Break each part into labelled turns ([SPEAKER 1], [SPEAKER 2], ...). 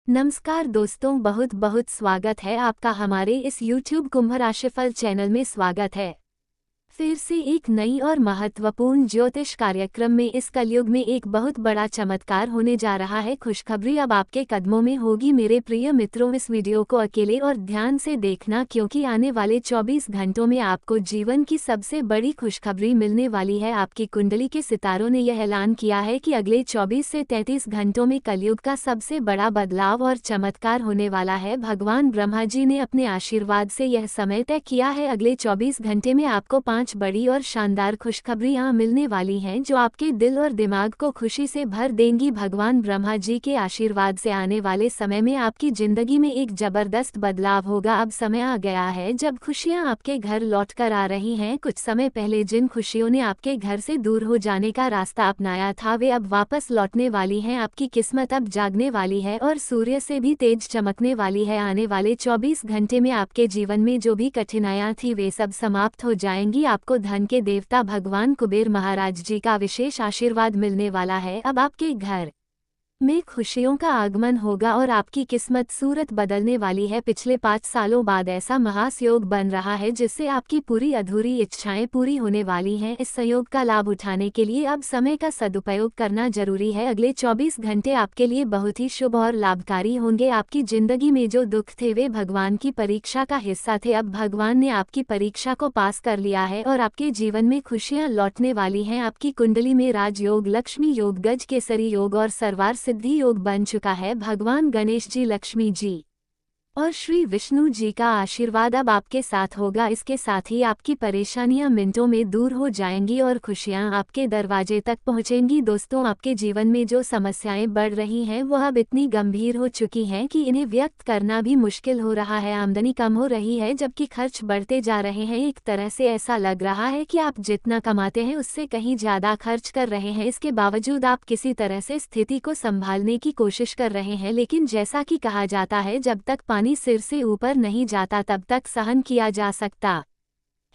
[SPEAKER 1] नमस्कार दोस्तों, बहुत बहुत स्वागत है आपका हमारे इस YouTube कुंभ राशिफल चैनल में। स्वागत है फिर से एक नई और महत्वपूर्ण ज्योतिष कार्यक्रम में। इस कलयुग में एक बहुत बड़ा चमत्कार होने जा रहा है। खुशखबरी अब आपके कदमों में होगी मेरे प्रिय मित्रों। इस वीडियो को अकेले और ध्यान से देखना, क्योंकि आने वाले 24 घंटों में आपको जीवन की सबसे बड़ी खुशखबरी मिलने वाली है। आपकी कुंडली के सितारों ने यह ऐलान किया है कि अगले 24 से 33 घंटों में कलयुग का सबसे बड़ा बदलाव और चमत्कार होने वाला है। भगवान ब्रह्मा जी ने अपने आशीर्वाद से यह समय तय किया है। अगले 24 घंटे में आपको 5 बड़ी और शानदार खुशखबरियां मिलने वाली हैं, जो आपके दिल और दिमाग को खुशी से भर देंगी। भगवान ब्रह्मा जी के आशीर्वाद से आने वाले समय में आपकी जिंदगी में एक जबरदस्त बदलाव होगा। अब समय आ गया है जब खुशियां आपके घर लौट कर आ रही हैं। कुछ समय पहले जिन खुशियों ने आपके घर से दूर हो जाने का रास्ता अपनाया था, वे अब वापस लौटने वाली हैं। आपकी किस्मत अब जागने वाली है और सूर्य से भी तेज चमकने वाली है। आने वाले 24 घंटे में आपके जीवन में जो भी कठिनाइयां थी, वे सब समाप्त हो जाएंगी। आपको धन के देवता भगवान कुबेर महाराज जी का विशेष आशीर्वाद मिलने वाला है। अब आपके घर में खुशियों का आगमन होगा और आपकी किस्मत सूरत बदलने वाली है। पिछले 5 सालों बाद ऐसा महासयोग बन रहा है जिससे आपकी पूरी अधूरी इच्छाएं पूरी होने वाली हैं। इस संयोग का लाभ उठाने के लिए अब समय का सदुपयोग करना जरूरी है। अगले 24 घंटे आपके लिए बहुत ही शुभ और लाभकारी होंगे। आपकी जिंदगी में जो दुख थे, वे भगवान की परीक्षा का हिस्सा थे। अब भगवान ने आपकी परीक्षा को पास कर लिया है और आपके जीवन में खुशियां लौटने वाली हैं। आपकी कुंडली में राजयोग, लक्ष्मी योग, गज केसरी योग और सरवार सिद्धि योग बन चुका है। भगवान गणेश जी, लक्ष्मी जी और श्री विष्णु जी का आशीर्वाद अब आपके साथ होगा। इसके साथ ही आपकी परेशानियां मिनटों में दूर हो जाएंगी और खुशियां आपके दरवाजे तक पहुंचेंगी। दोस्तों, आपके जीवन में जो समस्याएं बढ़ रही हैं, वह अब इतनी गंभीर हो चुकी हैं कि इन्हें व्यक्त करना भी मुश्किल हो रहा है। आमदनी कम हो रही है जबकि खर्च बढ़ते जा रहे हैं। एक तरह से ऐसा लग रहा है कि आप जितना कमाते हैं उससे कहीं ज्यादा खर्च कर रहे हैं। इसके बावजूद आप किसी तरह से स्थिति को संभालने की कोशिश कर रहे हैं, लेकिन जैसा कि कहा जाता है, जब तक पानी सिर से ऊपर नहीं जाता तब तक सहन किया जा सकता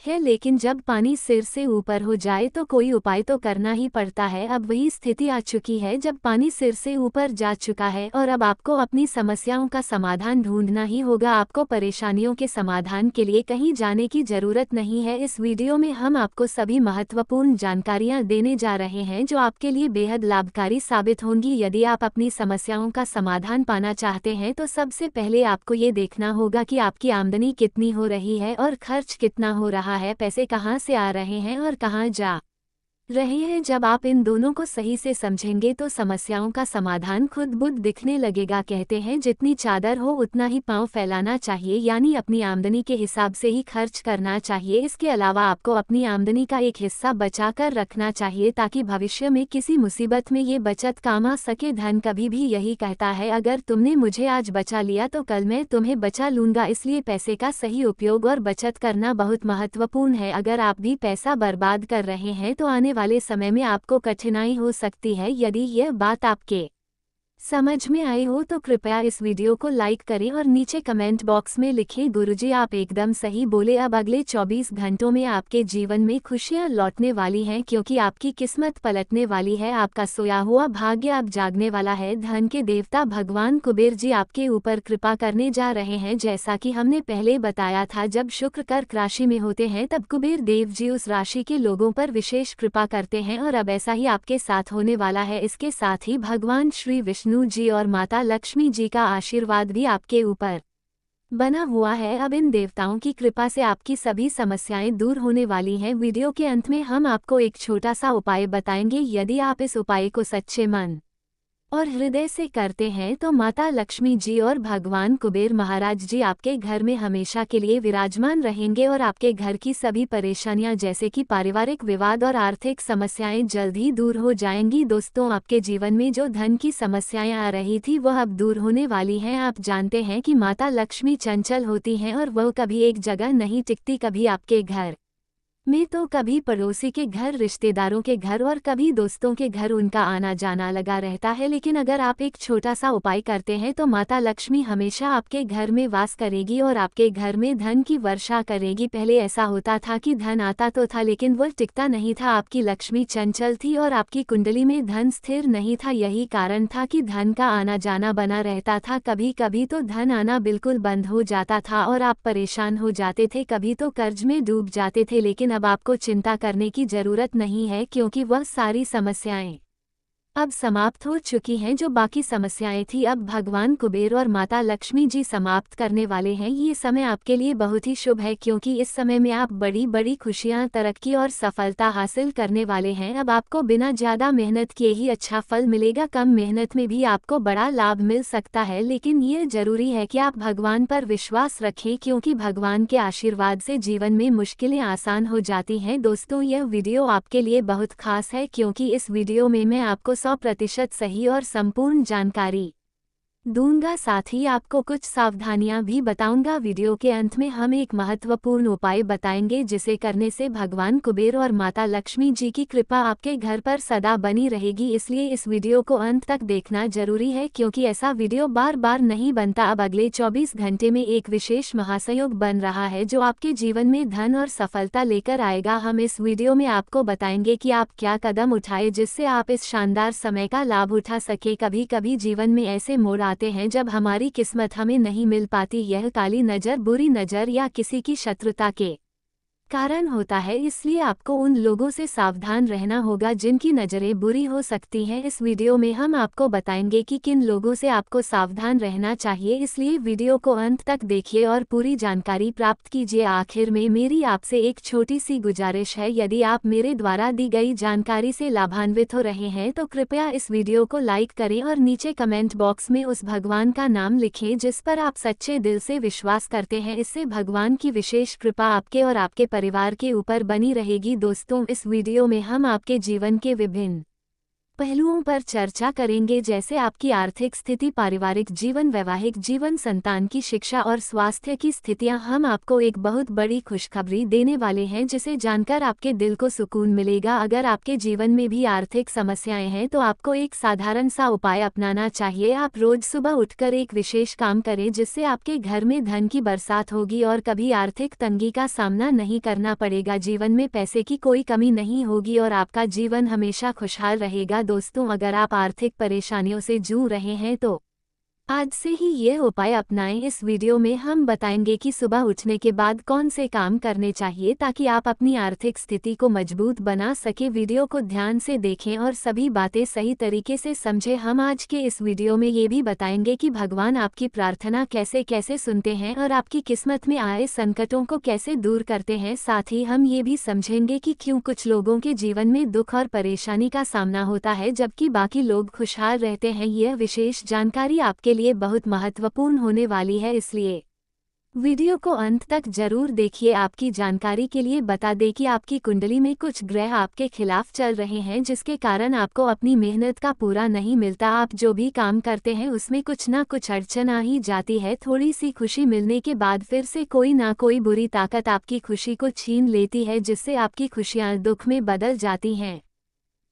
[SPEAKER 1] है, लेकिन जब पानी सिर से ऊपर हो जाए तो कोई उपाय तो करना ही पड़ता है। अब वही स्थिति आ चुकी है जब पानी सिर से ऊपर जा चुका है और अब आपको अपनी समस्याओं का समाधान ढूंढना ही होगा। आपको परेशानियों के समाधान के लिए कहीं जाने की जरूरत नहीं है। इस वीडियो में हम आपको सभी महत्वपूर्ण जानकारियां देने जा रहे हैं जो आपके लिए बेहद लाभकारी साबित होंगी। यदि आप अपनी समस्याओं का समाधान पाना चाहते हैं तो सबसे पहले आपको ये देखना होगा कि आपकी आमदनी कितनी हो रही है और खर्च कितना हो रहा है। पैसे कहाँ से आ रहे हैं और कहाँ जा रहे हैं। जब आप इन दोनों को सही से समझेंगे तो समस्याओं का समाधान खुद बुद दिखने लगेगा। कहते हैं, जितनी चादर हो उतना ही पांव फैलाना चाहिए, यानी अपनी आमदनी के हिसाब से ही खर्च करना चाहिए। इसके अलावा आपको अपनी आमदनी का एक हिस्सा बचा कर रखना चाहिए ताकि भविष्य में किसी मुसीबत में ये बचत काम आ सके। धन कभी भी यही कहता है, अगर तुमने मुझे आज बचा लिया तो कल मैं तुम्हें बचा लूंगा। इसलिए पैसे का सही उपयोग और बचत करना बहुत महत्वपूर्ण है। अगर आप भी पैसा बर्बाद कर रहे हैं तो आने वाले समय में आपको कठिनाई हो सकती है। यदि यह बात आपके समझ में आई हो तो कृपया इस वीडियो को लाइक करें और नीचे कमेंट बॉक्स में लिखें, गुरुजी आप एकदम सही बोले। अब अगले 24 घंटों में आपके जीवन में खुशियां लौटने वाली हैं, क्योंकि आपकी किस्मत पलटने वाली है। आपका सोया हुआ भाग्य अब जागने वाला है। धन के देवता भगवान कुबेर जी आपके ऊपर कृपा करने जा रहे हैं। जैसा कि हमने पहले बताया था, जब शुक्र कर्क राशि में होते हैं तब कुबेर देव जी उस राशि के लोगों पर विशेष कृपा करते हैं और अब ऐसा ही आपके साथ होने वाला है। इसके साथ ही भगवान श्री विष्णु जी और माता लक्ष्मी जी का आशीर्वाद भी आपके ऊपर बना हुआ है। अब इन देवताओं की कृपा से आपकी सभी समस्याएं दूर होने वाली हैं। वीडियो के अंत में हम आपको एक छोटा सा उपाय बताएंगे। यदि आप इस उपाय को सच्चे मन और हृदय से करते हैं तो माता लक्ष्मी जी और भगवान कुबेर महाराज जी आपके घर में हमेशा के लिए विराजमान रहेंगे और आपके घर की सभी परेशानियां, जैसे कि पारिवारिक विवाद और आर्थिक समस्याएं, जल्द ही दूर हो जाएंगी। दोस्तों, आपके जीवन में जो धन की समस्याएं आ रही थी वह अब दूर होने वाली हैं। आप जानते हैं कि माता लक्ष्मी चंचल होती हैं और वह कभी एक जगह नहीं टिकती। कभी आपके घर में तो कभी पड़ोसी के घर, रिश्तेदारों के घर और कभी दोस्तों के घर उनका आना जाना लगा रहता है। लेकिन अगर आप एक छोटा सा उपाय करते हैं तो माता लक्ष्मी हमेशा आपके घर में वास करेगी और आपके घर में धन की वर्षा करेगी। पहले ऐसा होता था कि धन आता तो था लेकिन वह टिकता नहीं था, आपकी लक्ष्मी चंचल थी और आपकी कुंडली में धन स्थिर नहीं था। यही कारण था कि धन का आना जाना बना रहता था। कभी कभी तो धन आना बिल्कुल बंद हो जाता था और आप परेशान हो जाते थे, कभी तो कर्ज में डूब जाते थे। लेकिन अब आपको चिंता करने की जरूरत नहीं है क्योंकि वह सारी समस्याएं अब समाप्त हो चुकी हैं। जो बाकी समस्याएं थी अब भगवान कुबेर और माता लक्ष्मी जी समाप्त करने वाले हैं। ये समय आपके लिए बहुत ही शुभ है क्योंकि इस समय में आप बड़ी बड़ी खुशियां, तरक्की और सफलता हासिल करने वाले हैं। अब आपको बिना ज़्यादा मेहनत किए ही अच्छा फल मिलेगा। कम मेहनत में भी आपको बड़ा लाभ मिल सकता है, लेकिन ये जरूरी है कि आप भगवान पर विश्वास रखें क्योंकि भगवान के आशीर्वाद से जीवन में मुश्किलें आसान हो जाती हैं। दोस्तों, यह वीडियो आपके लिए बहुत खास है क्योंकि इस वीडियो में मैं आपको 100% सही और संपूर्ण जानकारी दूंगा, साथ ही आपको कुछ सावधानियां भी बताऊंगा। वीडियो के अंत में हम एक महत्वपूर्ण उपाय बताएंगे जिसे करने से भगवान कुबेर और माता लक्ष्मी जी की कृपा आपके घर पर सदा बनी रहेगी। इसलिए इस वीडियो को अंत तक देखना जरूरी है क्योंकि ऐसा वीडियो बार बार नहीं बनता। अब अगले 24 घंटे में एक विशेष महासंयोग बन रहा है जो आपके जीवन में धन और सफलता लेकर आएगा। हम इस वीडियो में आपको बताएंगे कि आप क्या कदम उठाए जिससे आप इस शानदार समय का लाभ उठा सके। कभी कभी जीवन में ऐसे मोड़ आते हैं जब हमारी किस्मत हमें नहीं मिल पाती। यह काली नज़र, बुरी नज़र या किसी की शत्रुता के कारण होता है, इसलिए आपको उन लोगों से सावधान रहना होगा जिनकी नज़रें बुरी हो सकती हैं। इस वीडियो में हम आपको बताएंगे कि किन लोगों से आपको सावधान रहना चाहिए, इसलिए वीडियो को अंत तक देखिए और पूरी जानकारी प्राप्त कीजिए। आखिर में मेरी आपसे एक छोटी सी गुजारिश है, यदि आप मेरे द्वारा दी गई जानकारी से लाभान्वित हो रहे हैं तो कृपया इस वीडियो को लाइक करें और नीचे कमेंट बॉक्स में उस भगवान का नाम लिखें जिस पर आप सच्चे दिल से विश्वास करते हैं। इससे भगवान की विशेष कृपा आपके और आपके परिवार के ऊपर बनी रहेगी। दोस्तों, इस वीडियो में हम आपके जीवन के विभिन्न पहलुओं पर चर्चा करेंगे जैसे आपकी आर्थिक स्थिति, पारिवारिक जीवन, वैवाहिक जीवन, संतान की शिक्षा और स्वास्थ्य की स्थितियां। हम आपको एक बहुत बड़ी खुशखबरी देने वाले हैं जिसे जानकर आपके दिल को सुकून मिलेगा। अगर आपके जीवन में भी आर्थिक समस्याएं हैं तो आपको एक साधारण सा उपाय अपनाना चाहिए। आप रोज सुबह उठकर एक विशेष काम करें जिससे आपके घर में धन की बरसात होगी और कभी आर्थिक तंगी का सामना नहीं करना पड़ेगा। जीवन में पैसे की कोई कमी नहीं होगी और आपका जीवन हमेशा खुशहाल रहेगा। दोस्तों, अगर आप आर्थिक परेशानियों से जूझ रहे हैं तो आज से ही ये उपाय अपनाएं। इस वीडियो में हम बताएंगे कि सुबह उठने के बाद कौन से काम करने चाहिए ताकि आप अपनी आर्थिक स्थिति को मजबूत बना सके। वीडियो को ध्यान से देखें और सभी बातें सही तरीके से समझें। हम आज के इस वीडियो में ये भी बताएंगे कि भगवान आपकी प्रार्थना कैसे कैसे सुनते हैं और आपकी किस्मत में आए संकटों को कैसे दूर करते हैं। साथ ही हम ये भी समझेंगे कि क्यों कुछ लोगों के जीवन में दुख और परेशानी का सामना होता है जबकि बाकी लोग खुशहाल रहते हैं। यह विशेष जानकारी आपके लिए बहुत महत्वपूर्ण होने वाली है, इसलिए वीडियो को अंत तक जरूर देखिए। आपकी जानकारी के लिए बता दें कि आपकी कुंडली में कुछ ग्रह आपके खिलाफ चल रहे हैं जिसके कारण आपको अपनी मेहनत का पूरा नहीं मिलता। आप जो भी काम करते हैं उसमें कुछ ना कुछ अड़चन आ ही जाती है। थोड़ी सी खुशी मिलने के बाद फिर से कोई ना कोई बुरी ताकत आपकी खुशी को छीन लेती है जिससे आपकी खुशियां दुख में बदल जाती हैं।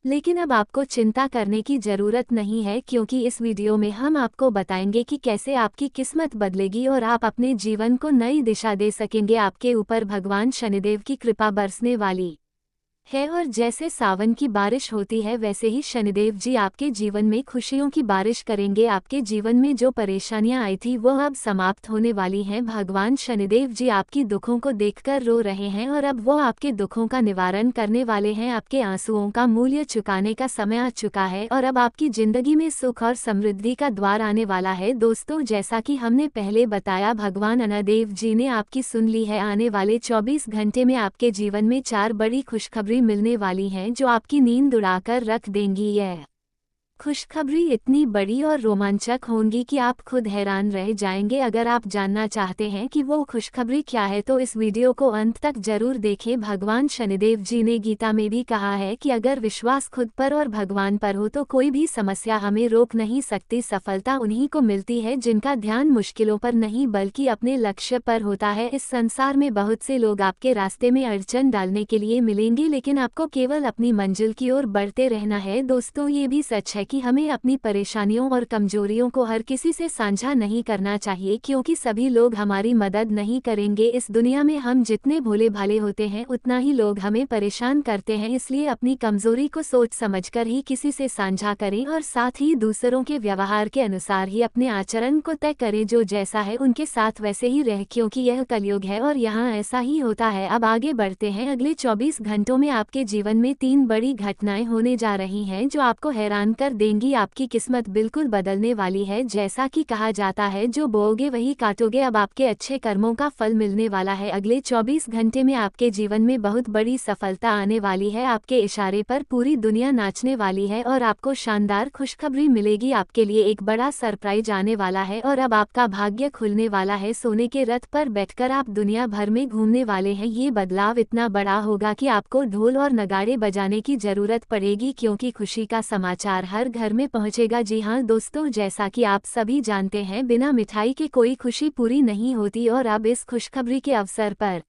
[SPEAKER 1] लेकिन अब आपको चिंता करने की ज़रूरत नहीं है क्योंकि इस वीडियो में हम आपको बताएंगे कि कैसे आपकी किस्मत बदलेगी और आप अपने जीवन को नई दिशा दे सकेंगे। आपके ऊपर भगवान शनिदेव की कृपा बरसने वाली है और जैसे सावन की बारिश होती है वैसे ही शनिदेव जी आपके जीवन में खुशियों की बारिश करेंगे। आपके जीवन में जो परेशानियां आई थी वो अब समाप्त होने वाली हैं। भगवान शनिदेव जी आपकी दुखों को देखकर रो रहे हैं और अब वो आपके दुखों का निवारण करने वाले हैं। आपके आंसुओं का मूल्य चुकाने का समय आ चुका है और अब आपकी जिंदगी में सुख और समृद्धि का द्वार आने वाला है। दोस्तों, जैसा कि हमने पहले बताया, भगवान अनादेव जी ने आपकी सुन ली है। आने वाले 24 घंटे में आपके जीवन में 4 बड़ी खुशखबरी मिलने वाली हैं जो आपकी नींद उड़ाकर रख देंगी। यह खुशखबरी इतनी बड़ी और रोमांचक होंगी कि आप खुद हैरान रह जाएंगे। अगर आप जानना चाहते हैं कि वो खुशखबरी क्या है तो इस वीडियो को अंत तक जरूर देखें। भगवान शनिदेव जी ने गीता में भी कहा है कि अगर विश्वास खुद पर और भगवान पर हो तो कोई भी समस्या हमें रोक नहीं सकती। सफलता उन्हीं को मिलती है जिनका ध्यान मुश्किलों पर नहीं बल्कि अपने लक्ष्य पर होता है। इस संसार में बहुत से लोग आपके रास्ते में अड़चन डालने के लिए मिलेंगे, लेकिन आपको केवल अपनी मंजिल की ओर बढ़ते रहना है। दोस्तों, ये भी सच है कि हमें अपनी परेशानियों और कमजोरियों को हर किसी से साझा नहीं करना चाहिए, क्योंकि सभी लोग हमारी मदद नहीं करेंगे। इस दुनिया में हम जितने भोले भाले होते हैं उतना ही लोग हमें परेशान करते हैं। इसलिए अपनी कमजोरी को सोच समझकर ही किसी से साझा करें और साथ ही दूसरों के व्यवहार के अनुसार ही अपने आचरण को तय करें। जो जैसा है उनके साथ वैसे ही रहे, क्योंकि यह कलयुग है और यहाँ ऐसा ही होता है। अब आगे बढ़ते हैं। अगले 24 घंटों में आपके जीवन में 3 बड़ी घटनाएं होने जा रही हैं जो आपको हैरान कर देंगी। आपकी किस्मत बिल्कुल बदलने वाली है। जैसा कि कहा जाता है, जो बोओगे वही काटोगे। अब आपके अच्छे कर्मों का फल मिलने वाला है। अगले 24 घंटे में आपके जीवन में बहुत बड़ी सफलता आने वाली है। आपके इशारे पर पूरी दुनिया नाचने वाली है और आपको शानदार खुशखबरी मिलेगी। आपके लिए एक बड़ा सरप्राइज आने वाला है और अब आपका भाग्य खुलने वाला है। सोने के रथ पर बैठकर आप दुनिया भर में घूमने वाले हैं। ये बदलाव इतना बड़ा होगा कि आपको ढोल और नगाड़े बजाने की जरूरत पड़ेगी, क्योंकि खुशी का समाचार हर घर में पहुंचेगा। जी हाँ दोस्तों, जैसा कि आप सभी जानते हैं, बिना मिठाई के कोई खुशी पूरी नहीं होती और अब इस खुशखबरी के अवसर पर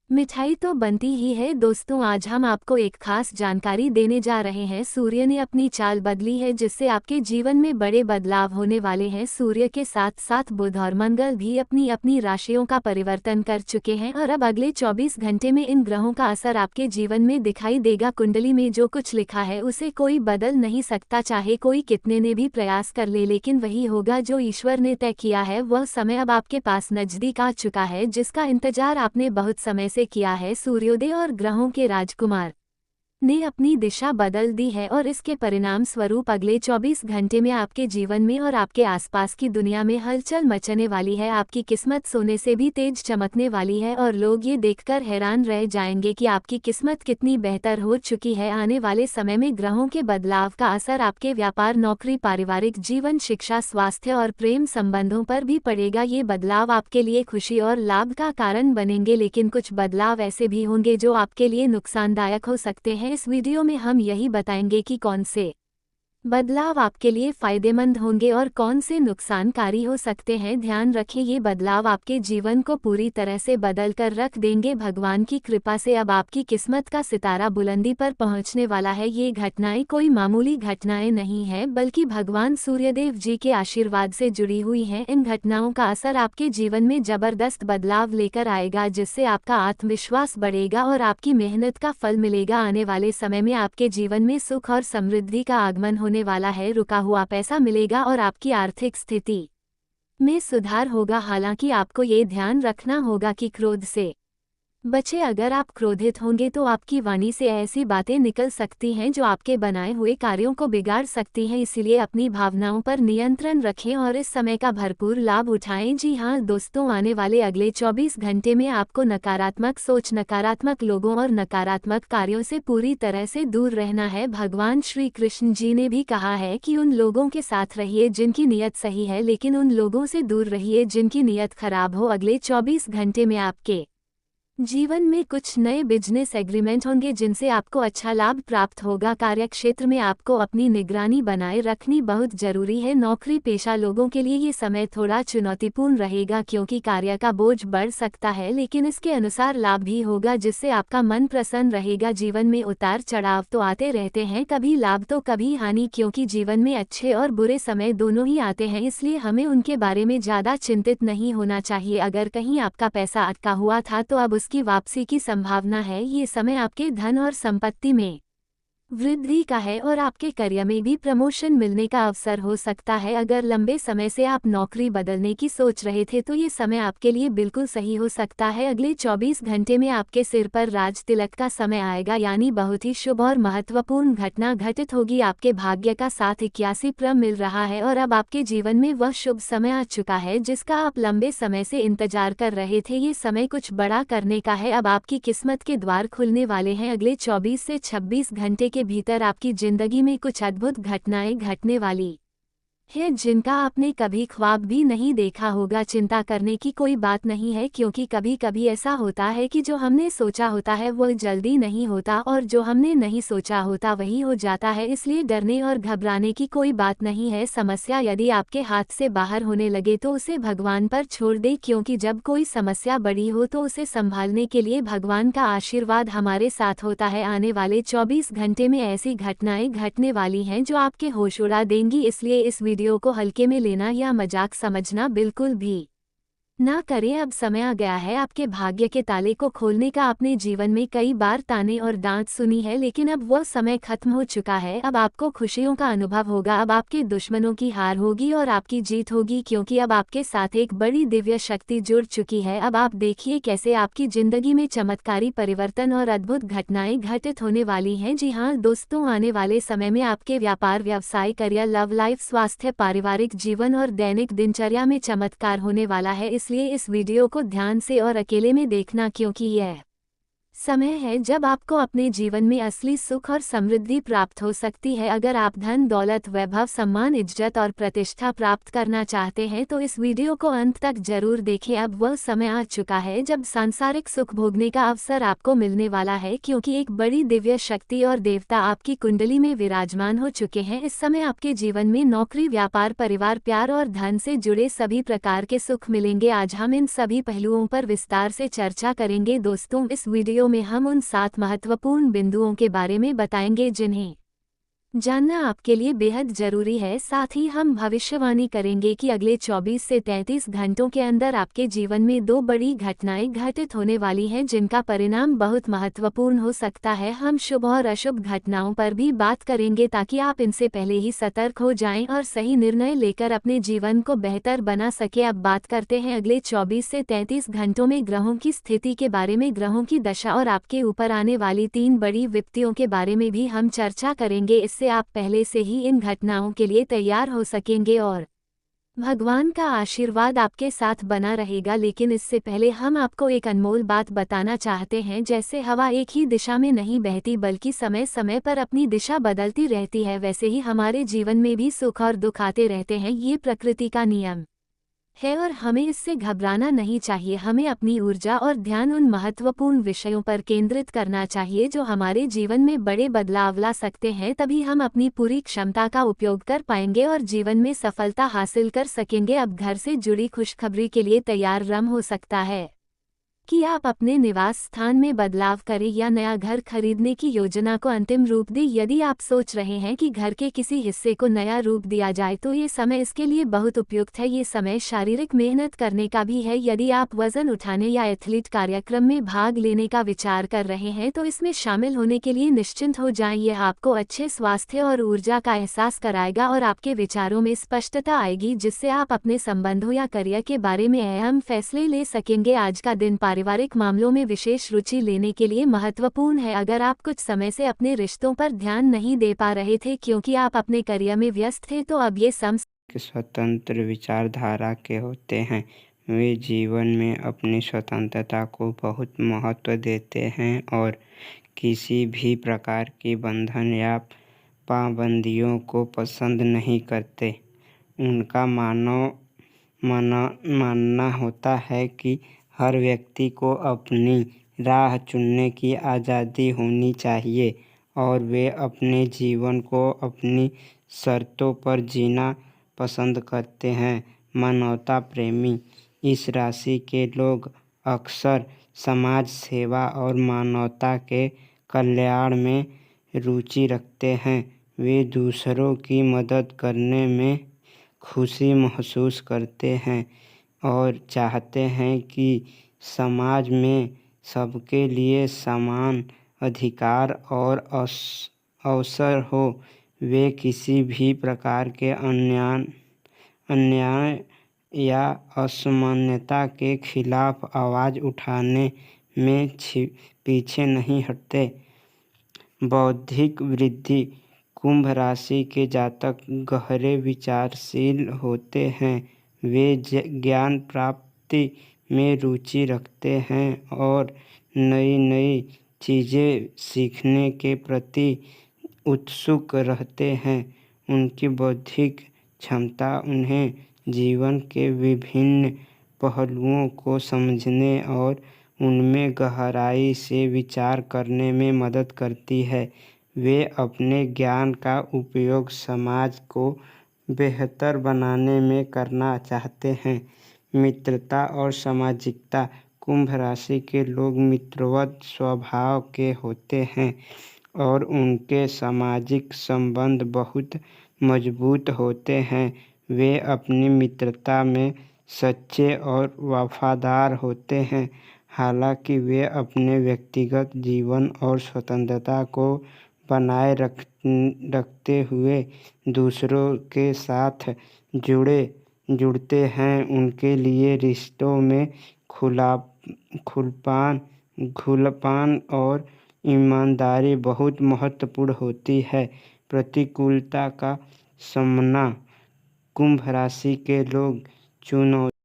[SPEAKER 1] मिठाई तो बनती ही है। दोस्तों, आज हम आपको एक खास जानकारी देने जा रहे हैं। सूर्य ने अपनी चाल बदली है, जिससे आपके जीवन में बड़े बदलाव होने वाले हैं। सूर्य के साथ साथ बुध और मंगल भी अपनी अपनी राशियों का परिवर्तन कर चुके हैं और अब अगले 24 घंटे में इन ग्रहों का असर आपके जीवन में दिखाई देगा। कुंडली में जो कुछ लिखा है उसे कोई बदल नहीं सकता, चाहे कोई कितने ने भी प्रयास कर ले, लेकिन वही होगा जो ईश्वर ने तय किया है। वह समय अब आपके पास नजदीक आ चुका है, जिसका इंतजार आपने बहुत समय से किया है। सूर्योदय और ग्रहों के राजकुमार ने अपनी दिशा बदल दी है और इसके परिणाम स्वरूप अगले 24 घंटे में आपके जीवन में और आपके आसपास की दुनिया में हलचल मचने वाली है। आपकी किस्मत सोने से भी तेज चमकने वाली है और लोग ये देखकर हैरान रह जाएंगे कि आपकी किस्मत कितनी बेहतर हो चुकी है। आने वाले समय में ग्रहों के बदलाव का असर आपके व्यापार, नौकरी, पारिवारिक जीवन, शिक्षा, स्वास्थ्य और प्रेम संबंधों पर भी पड़ेगा। ये बदलाव आपके लिए खुशी और लाभ का कारण बनेंगे, लेकिन कुछ बदलाव ऐसे भी होंगे जो आपके लिए नुकसानदायक हो सकते हैं। इस वीडियो में हम यही बताएंगे कि कौन से बदलाव आपके लिए फायदेमंद होंगे और कौन से नुकसानकारी हो सकते हैं। ध्यान रखें, ये बदलाव आपके जीवन को पूरी तरह से बदल कर रख देंगे। भगवान की कृपा से अब आपकी किस्मत का सितारा बुलंदी पर पहुंचने वाला है। ये घटनाएं कोई मामूली घटनाएं नहीं हैं, बल्कि भगवान सूर्यदेव जी के आशीर्वाद से जुड़ी हुई हैं। इन घटनाओं का असर आपके जीवन में जबरदस्त बदलाव लेकर आएगा, जिससे आपका आत्मविश्वास बढ़ेगा और आपकी मेहनत का फल मिलेगा। आने वाले समय में आपके जीवन में सुख और समृद्धि का आगमन होने वाला है। रुका हुआ पैसा मिलेगा और आपकी आर्थिक स्थिति में सुधार होगा। हालांकि आपको ये ध्यान रखना होगा कि क्रोध से बचे। अगर आप क्रोधित होंगे तो आपकी वाणी से ऐसी बातें निकल सकती हैं जो आपके बनाए हुए कार्यों को बिगाड़ सकती हैं। इसीलिए अपनी भावनाओं पर नियंत्रण रखें और इस समय का भरपूर लाभ उठाएं। जी हाँ दोस्तों, आने वाले अगले 24 घंटे में आपको नकारात्मक सोच, नकारात्मक लोगों और नकारात्मक कार्यों से पूरी तरह से दूर रहना है। भगवान श्री कृष्ण जी ने भी कहा है कि उन लोगों के साथ रहिए जिनकी नीयत सही है, लेकिन उन लोगों से दूर रहिए जिनकी नीयत खराब हो। अगले 24 घंटे में आपके जीवन में कुछ नए बिजनेस एग्रीमेंट होंगे जिनसे आपको अच्छा लाभ प्राप्त होगा। कार्यक्षेत्र में आपको अपनी निगरानी बनाए रखनी बहुत जरूरी है। नौकरी पेशा लोगों के लिए ये समय थोड़ा चुनौतीपूर्ण रहेगा, क्योंकि कार्य का बोझ बढ़ सकता है, लेकिन इसके अनुसार लाभ भी होगा, जिससे आपका मन प्रसन्न रहेगा। जीवन में उतार चढ़ाव तो आते रहते हैं, कभी लाभ तो कभी हानि, क्योंकि जीवन में अच्छे और बुरे समय दोनों ही आते हैं। इसलिए हमें उनके बारे में ज्यादा चिंतित नहीं होना चाहिए। अगर कहीं आपका पैसा अटका हुआ था तो अब की वापसी की संभावना है। ये समय आपके धन और संपत्ति में वृद्धि का है और आपके करियर में भी प्रमोशन मिलने का अवसर हो सकता है। अगर लंबे समय से आप नौकरी बदलने की सोच रहे थे तो ये समय आपके लिए बिल्कुल सही हो सकता है। अगले 24 घंटे में आपके सिर पर राज तिलक का समय आएगा, यानी बहुत ही शुभ और महत्वपूर्ण घटना घटित होगी। आपके भाग्य का साथ 81 क्रम मिल रहा है और अब आपके जीवन में वह शुभ समय आ चुका है जिसका आप लंबे समय से इंतजार कर रहे थे। ये समय कुछ बड़ा करने का है। अब आपकी किस्मत के द्वार खुलने वाले हैं। अगले 24 से 26 घंटे के भीतर आपकी जिंदगी में कुछ अद्भुत घटनाएं घटने वाली है जिनका आपने कभी ख्वाब भी नहीं देखा होगा। चिंता करने की कोई बात नहीं है, क्योंकि कभी कभी ऐसा होता है कि जो हमने सोचा होता है वो जल्दी नहीं होता और जो हमने नहीं सोचा होता वही हो जाता है। इसलिए डरने और घबराने की कोई बात नहीं है। समस्या यदि आपके हाथ से बाहर होने लगे तो उसे भगवान पर छोड़ दे, क्योंकि जब कोई समस्या बड़ी हो तो उसे संभालने के लिए भगवान का आशीर्वाद हमारे साथ होता है। आने वाले 24 घंटे में ऐसी घटनाएं घटने वाली हैं जो आपके होश उड़ा देंगी, इसलिए इस वीडियो को हल्के में लेना या मजाक समझना बिल्कुल भी ना करें। अब समय आ गया है आपके भाग्य के ताले को खोलने का। आपने जीवन में कई बार ताने और डांट सुनी है, लेकिन अब वो समय खत्म हो चुका है। अब आपको खुशियों का अनुभव होगा। अब आपके दुश्मनों की हार होगी और आपकी जीत होगी, क्योंकि अब आपके साथ एक बड़ी दिव्य शक्ति जुड़ चुकी है। अब आप देखिए कैसे आपकी जिंदगी में चमत्कारी परिवर्तन और अद्भुत घटनाएं घटित होने वाली हैं। जी हाँ दोस्तों, आने वाले समय में आपके व्यापार, व्यवसाय, करियर, लव लाइफ, स्वास्थ्य, पारिवारिक जीवन और दैनिक दिनचर्या में चमत्कार होने वाला है। इसलिए इस वीडियो को ध्यान से और अकेले में देखना, क्योंकि यह समय है जब आपको अपने जीवन में असली सुख और समृद्धि प्राप्त हो सकती है। अगर आप धन, दौलत, वैभव, सम्मान, इज्जत और प्रतिष्ठा प्राप्त करना चाहते हैं तो इस वीडियो को अंत तक जरूर देखें। अब वह समय आ चुका है जब सांसारिक सुख भोगने का अवसर आपको मिलने वाला है, क्योंकि एक बड़ी दिव्य शक्ति और देवता आपकी कुंडली में विराजमान हो चुके हैं। इस समय आपके जीवन में नौकरी, व्यापार, परिवार, प्यार और धन से जुड़े सभी प्रकार के सुख मिलेंगे। आज हम इन सभी पहलुओं पर विस्तार से चर्चा करेंगे। दोस्तों, इस वीडियो में हम उन 7 महत्वपूर्ण बिंदुओं के बारे में बताएंगे जिन्हें जानना आपके लिए बेहद जरूरी है। साथ ही हम भविष्यवाणी करेंगे कि अगले 24 से 33 घंटों के अंदर आपके जीवन में 2 बड़ी घटनाएं घटित होने वाली हैं जिनका परिणाम बहुत महत्वपूर्ण हो सकता है। हम शुभ और अशुभ घटनाओं पर भी बात करेंगे ताकि आप इनसे पहले ही सतर्क हो जाएं और सही निर्णय लेकर अपने जीवन को बेहतर बना सके। अब बात करते हैं अगले 24 से 33 घंटों में ग्रहों की स्थिति के बारे में। ग्रहों की दशा और आपके ऊपर आने वाली 3 बड़ी विपत्तियों के बारे में भी हम चर्चा करेंगे। इससे आप पहले से ही इन घटनाओं के लिए तैयार हो सकेंगे और भगवान का आशीर्वाद आपके साथ बना रहेगा। लेकिन इससे पहले हम आपको एक अनमोल बात बताना चाहते हैं। जैसे हवा एक ही दिशा में नहीं बहती बल्कि समय समय पर अपनी दिशा बदलती रहती है, वैसे ही हमारे जीवन में भी सुख और दुख आते रहते हैं। ये प्रकृति का नियम है और हमें इससे घबराना नहीं चाहिए। हमें अपनी ऊर्जा और ध्यान उन महत्वपूर्ण विषयों पर केंद्रित करना चाहिए जो हमारे जीवन में बड़े बदलाव ला सकते हैं। तभी हम अपनी पूरी क्षमता का उपयोग कर पाएंगे और जीवन में सफलता हासिल कर सकेंगे। अब घर से जुड़ी खुशखबरी के लिए तैयार रम हो सकता है कि आप अपने निवास स्थान में बदलाव करें या नया घर खरीदने की योजना को अंतिम रूप दें। यदि आप सोच रहे हैं कि घर के किसी हिस्से को नया रूप दिया जाए तो ये समय इसके लिए बहुत उपयुक्त है। ये समय शारीरिक मेहनत करने का भी है। यदि आप वजन उठाने या एथलीट कार्यक्रम में भाग लेने का विचार कर रहे हैं तो इसमें शामिल होने के लिए निश्चिंत हो जाएं। यह आपको अच्छे स्वास्थ्य और ऊर्जा का एहसास कराएगा और आपके विचारों में स्पष्टता आएगी, जिससे आप अपने संबंधों या करियर के बारे में अहम फैसले ले सकेंगे। आज का दिन पारिवारिक मामलों में विशेष रुचि लेने के लिए महत्वपूर्ण है। अगर आप कुछ समय से अपने रिश्तों पर ध्यान नहीं दे पा रहे थे क्योंकि आप अपने करियर में व्यस्त थे, तो अब ये
[SPEAKER 2] स्वतंत्र विचारधारा के होते हैं। वे जीवन में अपनी स्वतंत्रता को बहुत महत्व देते हैं और किसी भी प्रकार की बंधन या पाबंदियों को पसंद नहीं करते। उनका मानना होता है कि हर व्यक्ति को अपनी राह चुनने की आज़ादी होनी चाहिए और वे अपने जीवन को अपनी शर्तों पर जीना पसंद करते हैं। मानवता प्रेमी इस राशि के लोग अक्सर समाज सेवा और मानवता के कल्याण में रुचि रखते हैं। वे दूसरों की मदद करने में खुशी महसूस करते हैं और चाहते हैं कि समाज में सबके लिए समान अधिकार और अवसर हो। वे किसी भी प्रकार के अन्याय या असमानता के खिलाफ आवाज़ उठाने में पीछे नहीं हटते। बौद्धिक वृद्धि कुंभ राशि के जातक गहरे विचारशील होते हैं। वे ज्ञान प्राप्ति में रुचि रखते हैं और नई नई चीज़ें सीखने के प्रति उत्सुक रहते हैं। उनकी बौद्धिक क्षमता उन्हें जीवन के विभिन्न पहलुओं को समझने और उनमें गहराई से विचार करने में मदद करती है। वे अपने ज्ञान का उपयोग समाज को बेहतर बनाने में करना चाहते हैं। मित्रता और सामाजिकता। कुंभ राशि के लोग मित्रवत स्वभाव के होते हैं और उनके सामाजिक संबंध बहुत मजबूत होते हैं। वे अपनी मित्रता में सच्चे और वफादार होते हैं। हालांकि वे अपने व्यक्तिगत जीवन और स्वतंत्रता को बनाए रखते हुए दूसरों के साथ जुड़ते हैं। उनके लिए रिश्तों में खुलापन और ईमानदारी बहुत महत्वपूर्ण होती है। प्रतिकूलता का सामना। कुंभ राशि के लोग चुनौती